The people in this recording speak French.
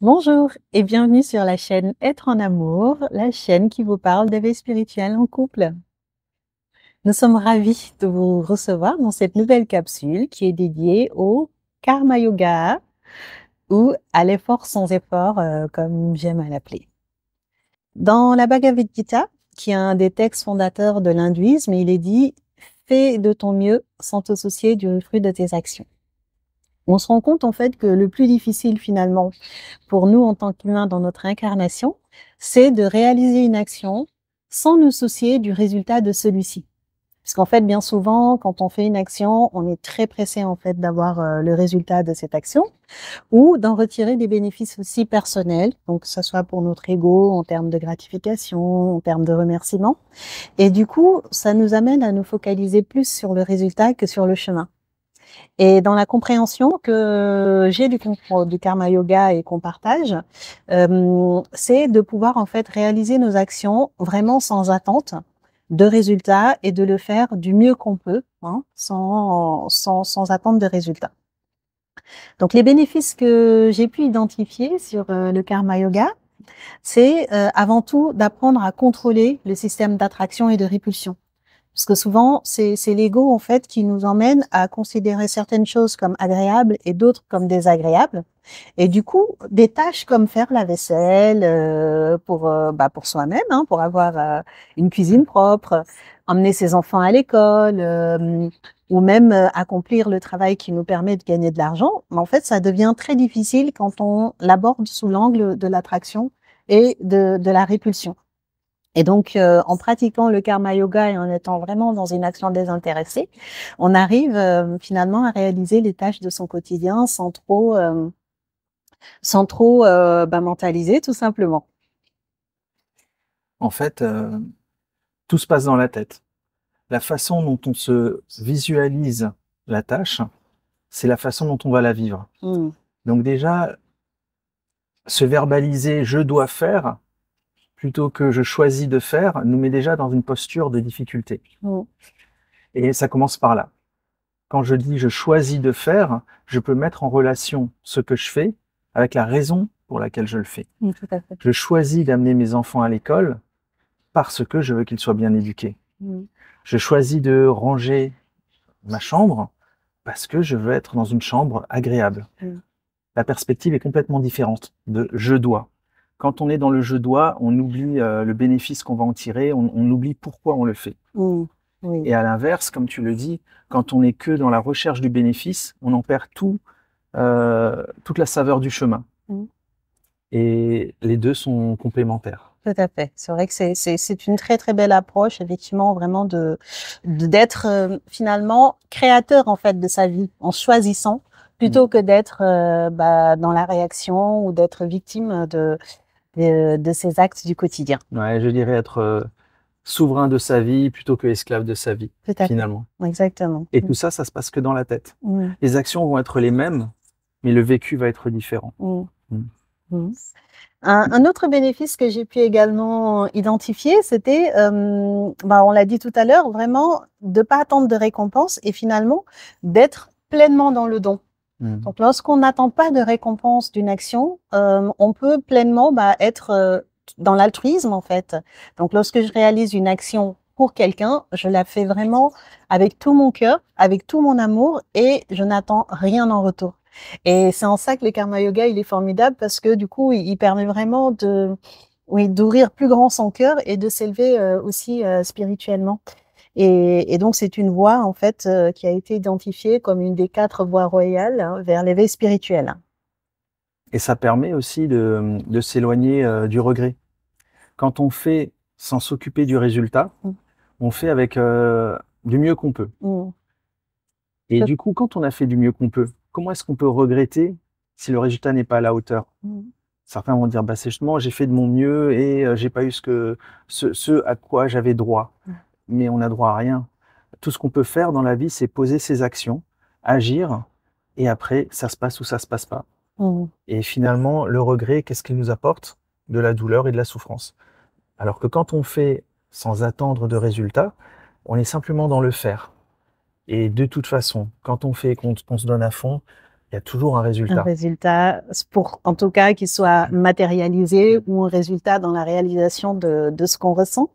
Bonjour et bienvenue sur la chaîne Être en amour, la chaîne qui vous parle d'éveil spirituel en couple. Nous sommes ravis de vous recevoir dans cette nouvelle capsule qui est dédiée au Karma Yoga ou à l'effort sans effort, comme j'aime à l'appeler. Dans la Bhagavad Gita, qui est un des textes fondateurs de l'hindouisme, il est dit « Fais de ton mieux sans te soucier du fruit de tes actions ». On se rend compte en fait que le plus difficile finalement pour nous en tant qu'humains dans notre incarnation, c'est de réaliser une action sans nous soucier du résultat de celui-ci. Parce qu'en fait, bien souvent, quand on fait une action, on est très pressé en fait d'avoir le résultat de cette action ou d'en retirer des bénéfices aussi personnels, donc que ce soit pour notre ego en termes de gratification, en termes de remerciement. Et du coup, ça nous amène à nous focaliser plus sur le résultat que sur le chemin. Et dans la compréhension que j'ai du karma yoga et qu'on partage, c'est de pouvoir en fait réaliser nos actions vraiment sans attente de résultats et de le faire du mieux qu'on peut, hein, sans attente de résultats. Donc les bénéfices que j'ai pu identifier sur le karma yoga, c'est avant tout d'apprendre à contrôler le système d'attraction et de répulsion. Parce que souvent, c'est l'ego en fait qui nous emmène à considérer certaines choses comme agréables et d'autres comme désagréables. Et du coup, des tâches comme faire la vaisselle pour soi-même, hein, pour avoir une cuisine propre, emmener ses enfants à l'école, ou même accomplir le travail qui nous permet de gagner de l'argent. Mais en fait, ça devient très difficile quand on l'aborde sous l'angle de l'attraction et de la répulsion. Et donc, en pratiquant le karma yoga et en étant vraiment dans une action désintéressée, on arrive finalement à réaliser les tâches de son quotidien sans trop mentaliser, tout simplement. En fait, tout se passe dans la tête. La façon dont on se visualise la tâche, c'est la façon dont on va la vivre. Mmh. Donc déjà, se verbaliser « je dois faire » plutôt que « je choisis de faire » nous met déjà dans une posture de difficulté. Mmh. Et ça commence par là. Quand je dis « je choisis de faire », je peux mettre en relation ce que je fais avec la raison pour laquelle je le fais. Mmh, tout à fait. Je choisis d'amener mes enfants à l'école parce que je veux qu'ils soient bien éduqués. Mmh. Je choisis de ranger ma chambre parce que je veux être dans une chambre agréable. Mmh. La perspective est complètement différente de « je dois ». Quand on est dans le « je dois », on oublie le bénéfice qu'on va en tirer, on oublie pourquoi on le fait. Mmh. Oui. Et à l'inverse, comme tu le dis, quand on n'est que dans la recherche du bénéfice, on en perd toute la saveur du chemin. Mmh. Et les deux sont complémentaires. Tout à fait. C'est vrai que c'est une très très belle approche, effectivement, vraiment d'être finalement créateur en fait de sa vie en choisissant plutôt que d'être dans la réaction ou d'être victime de ses actes du quotidien. Ouais, je dirais être souverain de sa vie plutôt que esclave de sa vie, Tout à fait. finalement. Exactement. Et tout ça, ça se passe que dans la tête. Mmh. Les actions vont être les mêmes, mais le vécu va être différent. Mmh. Mm. Mmh. Un autre bénéfice que j'ai pu également identifier, c'était, on l'a dit tout à l'heure, vraiment de pas attendre de récompense et finalement d'être pleinement dans le don. Mm. Donc, lorsqu'on n'attend pas de récompense d'une action, on peut pleinement être dans l'altruisme en fait. Donc, lorsque je réalise une action pour quelqu'un, je la fais vraiment avec tout mon cœur, avec tout mon amour et je n'attends rien en retour. Et c'est en ça que le karma yoga, il est formidable parce que du coup, il permet vraiment d'ouvrir plus grand son cœur et de s'élever aussi spirituellement. Et donc, c'est une voie, en fait, qui a été identifiée comme une des 4 voies royales hein, vers l'éveil spirituel. Et ça permet aussi de s'éloigner du regret. Quand on fait sans s'occuper du résultat, Mm. on fait avec du mieux qu'on peut. Mm. Et du coup, quand on a fait du mieux qu'on peut, comment est-ce qu'on peut regretter si le résultat n'est pas à la hauteur? Mm. Certains vont dire, bah, c'est justement, j'ai fait de mon mieux et j'ai pas eu ce à quoi j'avais droit. Mm. Mais on n'a droit à rien. Tout ce qu'on peut faire dans la vie, c'est poser ses actions, agir, et après, ça se passe ou ça se passe pas. Mm. Et finalement, le regret, qu'est-ce qu'il nous apporte? De la douleur et de la souffrance. Alors que quand on fait sans attendre de résultat, on est simplement dans le faire. Et de toute façon, quand on fait, qu'on se donne à fond, Il y a toujours un Un résultat. résultat, pour, en tout cas, qu'il soit matérialisé ou un résultat dans la réalisation de ce qu'on ressent.